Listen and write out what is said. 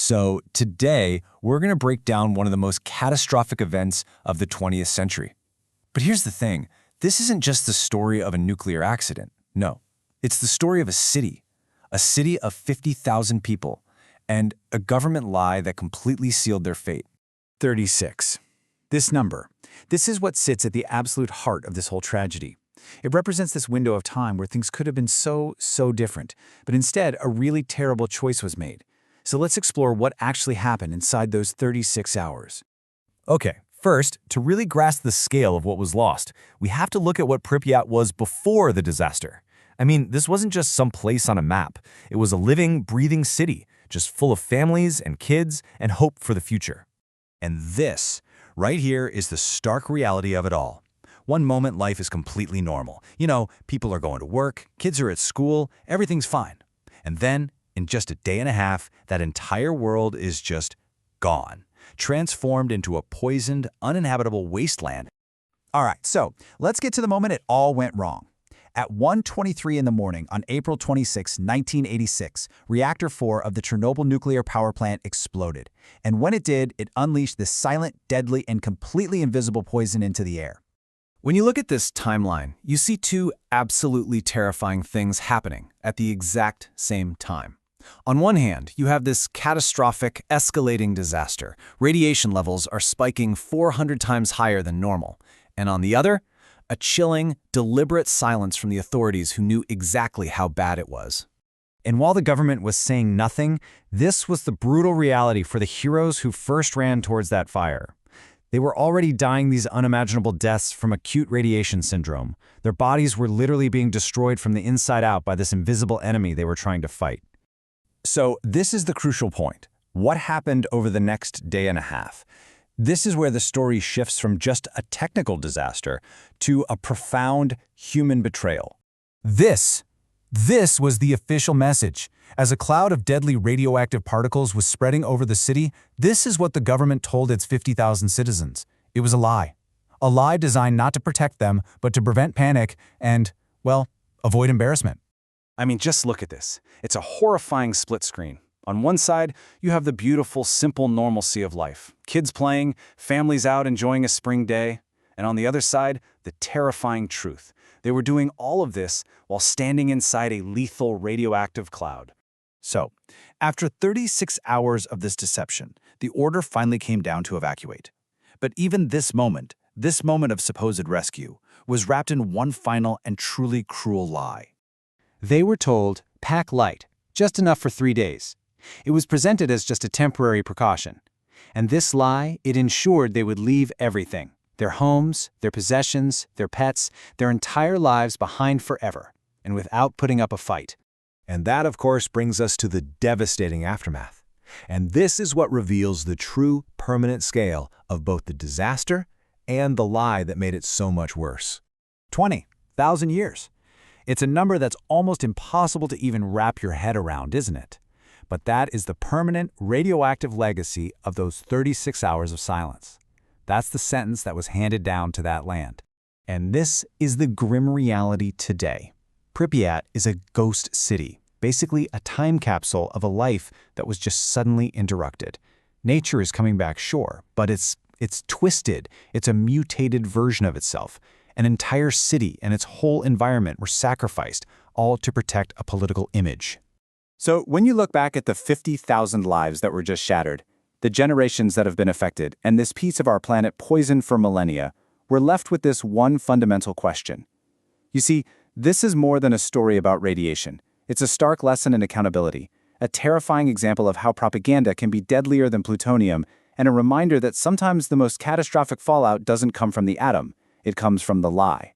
So today, we're going to break down one of the most catastrophic events of the 20th century. But here's the thing, this isn't just the story of a nuclear accident. No, it's the story of a city of 50,000 people, and a government lie that completely sealed their fate. 36. This number. This is what sits at the absolute heart of this whole tragedy. It represents this window of time where things could have been so different, but instead a really terrible choice was made. So let's explore what actually happened inside those 36 hours. Okay, first, to really grasp the scale of what was lost, we have to look at what Pripyat was before the disaster. I mean, this wasn't just some place on a map. It was a living, breathing city, just full of families and kids and hope for the future. And this, right here, is the stark reality of it all. One moment, life is completely normal. You know, people are going to work, kids are at school, everything's fine. And then, in just a day and a half, that entire world is just gone, transformed into a poisoned, uninhabitable wasteland. All right, so let's get to the moment it all went wrong. At 1:23 in the morning on April 26, 1986, Reactor 4 of the Chernobyl nuclear power plant exploded. And when it did, it unleashed this silent, deadly, and completely invisible poison into the air. When you look at this timeline, you see two absolutely terrifying things happening at the exact same time. On one hand, you have this catastrophic, escalating disaster. Radiation levels are spiking 400 times higher than normal. And on the other, a chilling, deliberate silence from the authorities who knew exactly how bad it was. And while the government was saying nothing, this was the brutal reality for the heroes who first ran towards that fire. They were already dying these unimaginable deaths from acute radiation syndrome. Their bodies were literally being destroyed from the inside out by this invisible enemy they were trying to fight. So this is the crucial point. What happened over the next day and a half? This is where the story shifts from just a technical disaster to a profound human betrayal. This was the official message. As a cloud of deadly radioactive particles was spreading over the city, this is what the government told its 50,000 citizens. It was a lie. A lie designed not to protect them, but to prevent panic and, well, avoid embarrassment. I mean, just look at this. It's a horrifying split screen. On one side, you have the beautiful, simple normalcy of life. Kids playing, families out enjoying a spring day. And on the other side, the terrifying truth. They were doing all of this while standing inside a lethal radioactive cloud. So, after 36 hours of this deception, the order finally came down to evacuate. But even this moment of supposed rescue, was wrapped in one final and truly cruel lie. They were told, pack light, just enough for 3 days. It was presented as just a temporary precaution. And this lie, it ensured they would leave everything. Their homes, their possessions, their pets, their entire lives behind forever, and without putting up a fight. And that, of course, brings us to the devastating aftermath. And this is what reveals the true, permanent scale of both the disaster and the lie that made it so much worse. 20,000 years. It's a number that's almost impossible to even wrap your head around, isn't it? But that is the permanent radioactive legacy of those 36 hours of silence. That's the sentence that was handed down to that land. And this is the grim reality today. Pripyat is a ghost city, basically a time capsule of a life that was just suddenly interrupted. Nature is coming back, sure, but it's twisted. It's a mutated version of itself. An entire city and its whole environment were sacrificed, all to protect a political image. So when you look back at the 50,000 lives that were just shattered, the generations that have been affected, and this piece of our planet poisoned for millennia, we're left with this one fundamental question. You see, this is more than a story about radiation. It's a stark lesson in accountability, a terrifying example of how propaganda can be deadlier than plutonium, and a reminder that sometimes the most catastrophic fallout doesn't come from the atom, it comes from the lie.